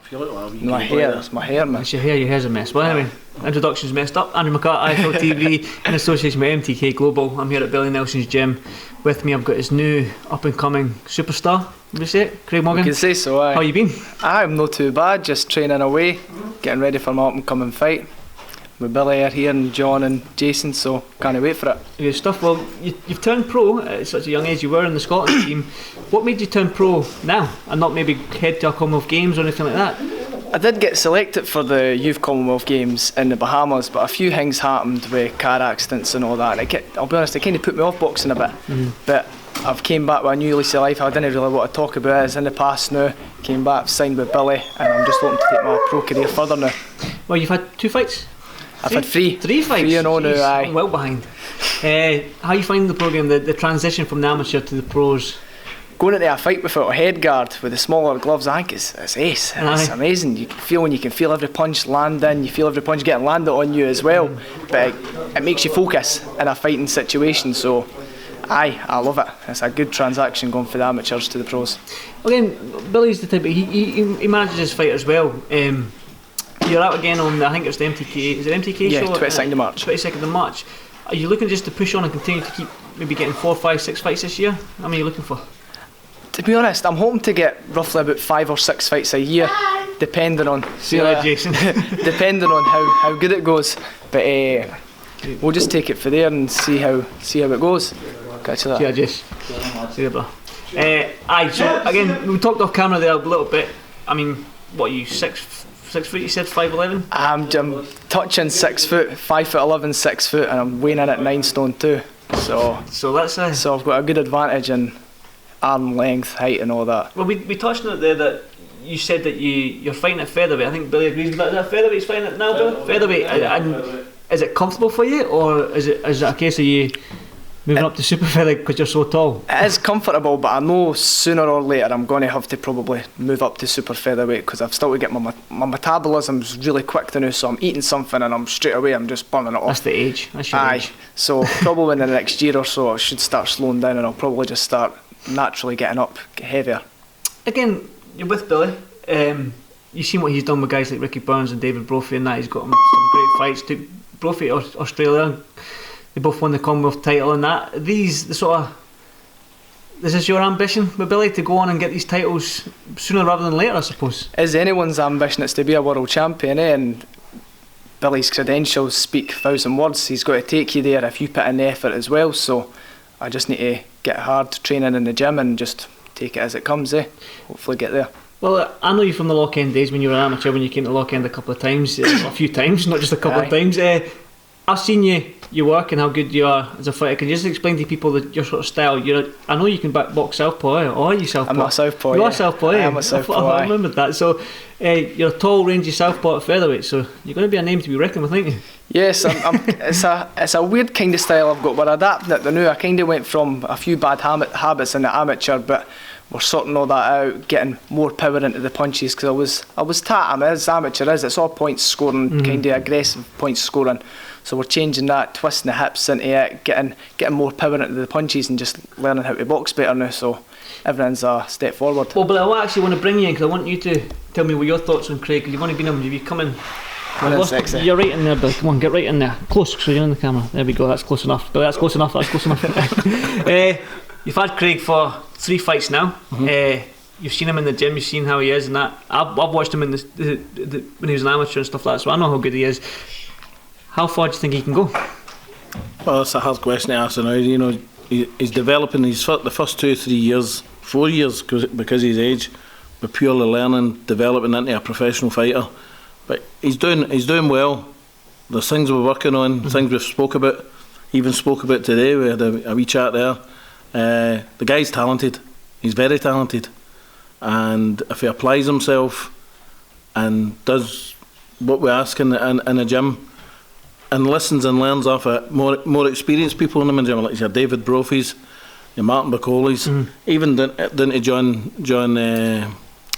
feel like that. My hair, man. It's your hair's a mess. Well, anyway, introduction's messed up. Andrew McCART, IFL TV, in association with MTK Global. I'm here at Billy Nelson's gym. With me, I've got his new up-and-coming superstar. Would you say it? Craig Morgan? You can say so, aye. How you been? I'm not too bad, just training away, getting ready for my up-and-coming fight. With Billy here and John and Jason, so can't wait for it. Good stuff. Well, you've turned pro at such a young age. You were in the Scotland team. What made you turn pro now and not maybe head to a Commonwealth Games or anything like that? I did get selected for the Youth Commonwealth Games in the Bahamas, but a few things happened with car accidents and all that. And I'll be honest, it kind of put me off boxing a bit. But I've came back with a new lease of life. I didn't really want to talk about it. It's in the past now. Came back, signed with Billy, and I'm just looking to take my pro career further now. Well, you've had 2 fights? I've had 3. 3 fights? 3 and all now, aye. I'm well behind. How you find the programme, the transition from the amateur to the pros? Going into a fight without a head guard with the smaller gloves, I think it's ace. It's amazing. You can feel every punch landing, you feel every punch getting landed on you as well. But it makes you focus in a fighting situation, so I love it. It's a good transaction going from the amateurs to the pros. Again, Billy's the type of, he manages his fighters well. You're out again on, I think it's the MTK, is it MTK show? Yeah, 22nd of March. 22nd of March. Are you looking just to push on and continue to keep maybe getting 4, 5, 6 fights this year? How many are you looking for? To be honest, I'm hoping to get roughly about 5 or 6 fights a year, depending on Jason. depending on how good it goes. But we'll just take it for there and see how it goes. Catch you later. Yeah, Jason. See you, bro. So again, we talked off camera there a little bit. I mean, what are you, 6 foot? You said 5'11"? I'm touching 6 foot, 5'11", 6 foot, and I'm weighing in at 9 stone 2. So that's so I've got a good advantage in arm length, height, and all that. Well, we touched on it there that you said that you're fighting at featherweight. I think Billy agrees with that. Is that featherweight's fighting at now, Bill? Featherweight. And is it comfortable for you, or is it a case of you moving up to super featherweight because you're so tall? It is comfortable, but I know sooner or later I'm going to have to probably move up to super featherweight because I've still to get my metabolism's really quick to now, so I'm eating something and I'm straight away just burning it off. That's the age. That's your age. So probably in the next year or so I should start slowing down and I'll probably just start naturally getting up, get heavier. Again, you're with Billy. You've seen what he's done with guys like Ricky Burns and David Brophy and that. He's got him some great fights. Took Brophy to Australia. They both won the Commonwealth title and that. Is this your ambition with Billy, to go on and get these titles sooner rather than later, I suppose? Is anyone's ambition? It's to be a world champion, and Billy's credentials speak 1,000 words. He's got to take you there if you put in the effort as well, so I just need to get hard training in the gym and just take it as it comes, hopefully get there. Well, I know you from the Lock End days when you were an amateur, when you came to Lock End a couple of times, a few times, not just a couple of times. I've seen your work and how good you are as a fighter. Can you just explain to people your sort of style? I know you can box southpaw, or are you southpaw? I'm a southpaw. You are southpaw. I am a southpaw. I remembered that. So you're a tall, rangy southpaw at featherweight. So you're going to be a name to be reckoned with, aren't you? Yes, it's a weird kind of style I've got. We're adapting it to now. I kind of went from a few bad habits in the amateur, but we're sorting all that out, getting more power into the punches because I was as amateur is. It's all points scoring, kind of aggressive points scoring. So we're changing that, twisting the hips into it, getting more power into the punches and just learning how to box better now. So everything's a step forward. Well, but I actually want to bring you in because I want you to tell me what your thoughts on Craig. You've only been on, you come in. You're right in there, Bill. Come on, get right in there. Close, so you're in the camera. There we go, that's close enough. Bill, that's close enough. You've had Craig for 3 fights now. You've seen him in the gym, you've seen how he is and that. I've watched him in when he was an amateur and stuff like that, so I know how good he is. How far do you think he can go? Well, that's a hard question to answer now. You know, he's developing the first 2 or 3 years, 4 years because of his age, but purely learning, developing into a professional fighter. But he's doing well. There's things we're working on, things we've spoke about today. We had a wee chat there. The guy's talented. He's very talented, and if he applies himself and does what we ask in a gym, and listens and learns off of more experienced people in the gym, like your David Brophy's, your Martin Bacoli's, even down to John.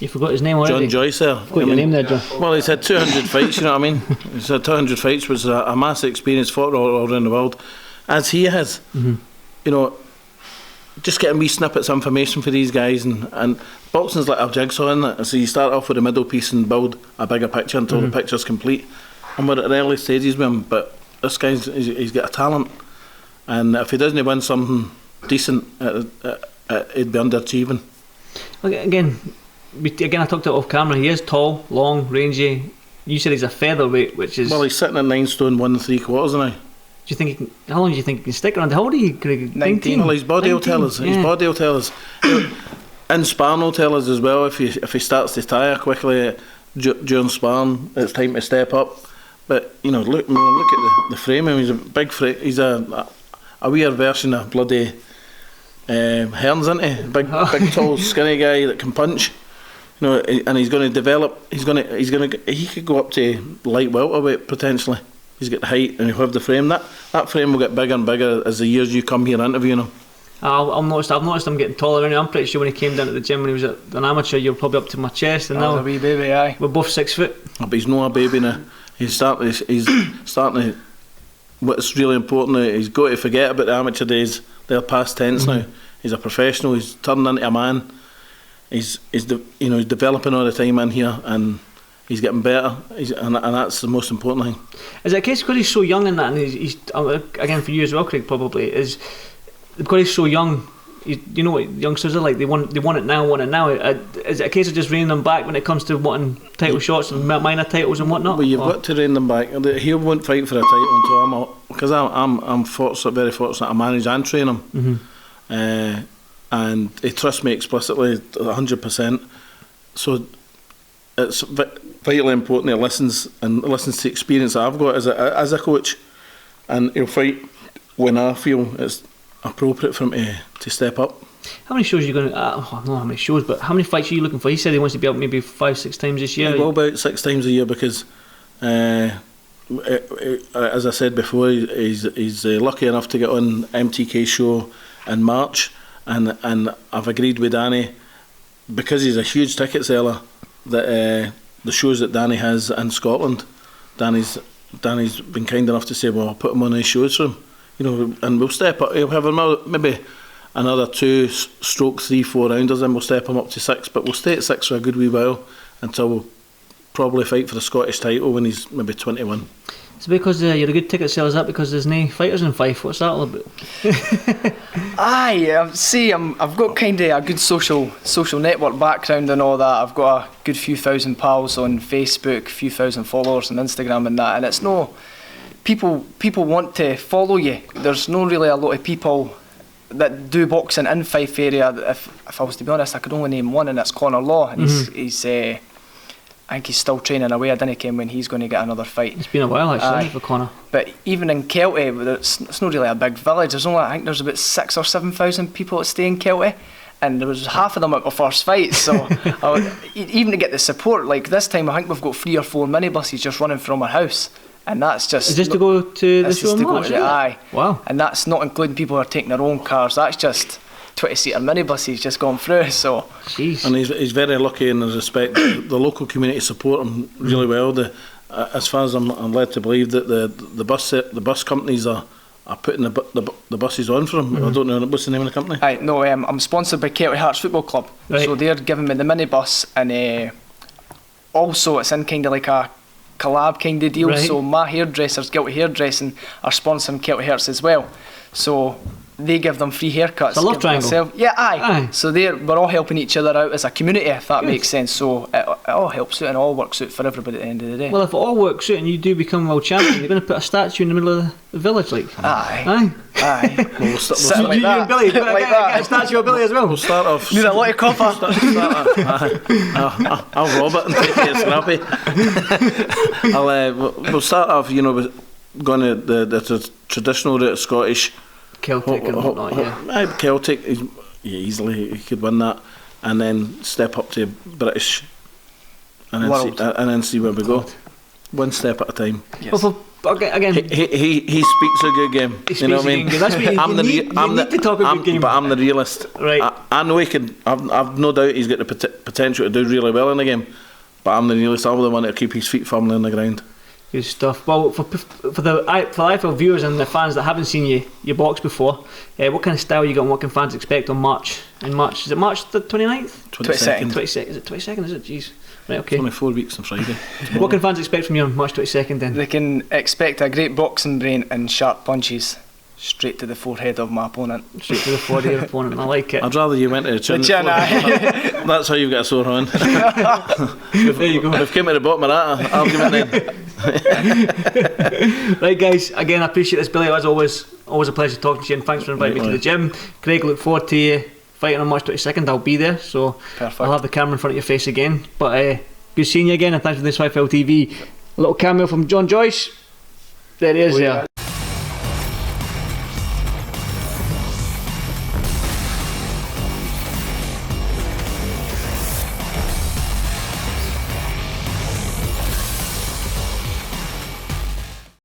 You forgot his name already. John Joyce there. Forgot your name there, John. Well, he's had 200 fights. You know what I mean? He's had 200 fights, which is a massive experience, fought all around the world, as he has. You know, just getting wee snippets of information for these guys, and boxing's like a jigsaw, isn't it? So you start off with a middle piece and build a bigger picture until the picture's complete. And we're at the early stages with him, but this guy's he's got a talent, and if he doesn't win something decent, he'd be underachieving. Again, I talked to it off camera. He is tall, long, rangy. You said he's a featherweight, which is... Well, he's sitting at 9 stone 1 3/4 now. Do you think he can, how long do you think he can stick around? How old are you, Craig? 19. Well, his body will tell us. Yeah. His body will tell us. And sparring will tell us as well. If he starts to tire quickly during sparring, it's time to step up. But look at the frame. He's a big frame. He's a weird version of bloody Hearns, isn't he? Big, tall, skinny guy that can punch. And he's going to develop. He could go up to light welterweight potentially. He's got the height and he'll have the frame. That frame will get bigger and bigger as the years you come here interviewing him. I've noticed him getting taller. I'm pretty sure when he came down to the gym when he was an amateur, you were probably up to my chest, and now a wee baby, aye. We're both 6 foot. But he's not a baby now. He's starting to. What's really important now, he's got to forget about the amateur days. They're past tense now. He's a professional. He's turning into a man. He's developing all the time in here, and he's getting better. And that's the most important thing. Is it a case because he's so young in that, and he's again for you as well, Craig, probably is because he's so young. You know what youngsters are like. They want it now. Is it a case of just reining them back when it comes to wanting title shots and minor titles and whatnot? Well, you've got to rein them back. He won't fight for a title until I'm out, because I'm fortunate, very fortunate. I manage and train him, and he trusts me explicitly 100%. So it's vitally important he listens to the experience that I've got as a coach, and he'll fight when I feel it's appropriate for him to step up. How many shows are you going to... I don't know how many shows, but how many fights are you looking for? He said he wants to be up maybe 5-6 times this year. Well, about 6 times a year, because as I said before, he's lucky enough to get on MTK show in March, and I've agreed with Danny, because he's a huge ticket seller, that the shows that Danny has in Scotland, Danny's been kind enough to say, well, I'll put him on these shows for him. And we'll step up. He'll have maybe another 2/3-4 rounders, and we'll step him up to 6. But we'll stay at 6 for a good wee while until we'll probably fight for the Scottish title when he's maybe 21. It's because you're a good ticket seller, is that because there's no fighters in Fife? What's that all about? Aye, see, I've got kind of a good social network background and all that. I've got a good few thousand pals on Facebook, a few thousand followers on Instagram and that, and it's no... People want to follow you. There's no really a lot of people that do boxing in Fife area. If I was to be honest, I could only name one, and it's Conor Law. And he's I think he's still training away. I didn't care when he's going to get another fight. It's been a while actually for Conor. But even in Kelty, it's not really a big village. I think there's about 6,000 or 7,000 people that stay in Kelty, and there was half of them at my first fight. So even to get the support, like this time, I think we've got 3 or 4 minibuses just running from our house. And that's just... Is this to go to the show in March? Aye. Wow. And that's not including people who are taking their own cars. That's just 20-seater minibuses just going through, so... Jeez. And he's very lucky in the respect the local community support him really well. As far as I'm led to believe that the bus companies are putting the buses on for him. I don't know, what's the name of the company? Aye, no, I'm sponsored by Kelty Hearts Football Club. Right. So they're giving me the minibus, and also it's in kind of like a collab kind of deal, right. So my hairdressers, Guilty Hairdressing, are sponsoring Kelty Hearts as well, so they give them free haircuts. It's a love triangle. Yeah, aye. So we're all helping each other out as a community, if that makes sense. So it all helps out and all works out for everybody at the end of the day. Well, if it all works out and you do become world champion, you're going to put a statue in the middle of the village, like. Aye. We'll Sitting like you that. and Billy, like get that. a statue of Billy as well. We'll start off. Need a lot of copper. I'll rob it and take it scrappy. We'll start off, with going to the traditional route of Scottish. Celtic and whatnot, Celtic, easily he could win that, and then step up to British, and then see where we go. One step at a time. Yes. Well, again, he speaks a good game. You know what I mean? That's what you need to talk a good game. But I'm the realist. Right. I know he can. I've no doubt he's got the potential to do really well in the game. But I'm the realist. I'm the one that'll keep his feet firmly on the ground. Good stuff. Well, for the IFL viewers and the fans that haven't seen your box before, what kind of style you got and what can fans expect on March? In March, is it March the 29th? 22nd. 22nd. Is it 22nd? Is it? Jeez. Right. Okay. It's only 4 weeks on Friday. What can fans expect from you on March 22nd then? They can expect a great boxing brain and sharp punches straight to the forehead of my opponent. Straight to the forehead of your opponent. I like it. I'd rather you went to the chin. The chin, aye. That's how you've got a sore hand. There you go. We've come to the bottom of that argument then. Right, guys, again, I appreciate this, Billy. As always a pleasure talking to you, and thanks for inviting me to the gym. Craig, look forward to you fighting on March 22nd. I'll be there, so Perfect. I'll have the camera in front of your face again. But good seeing you again, and thanks for this IFL TV. A little cameo from John Joyce. There he is.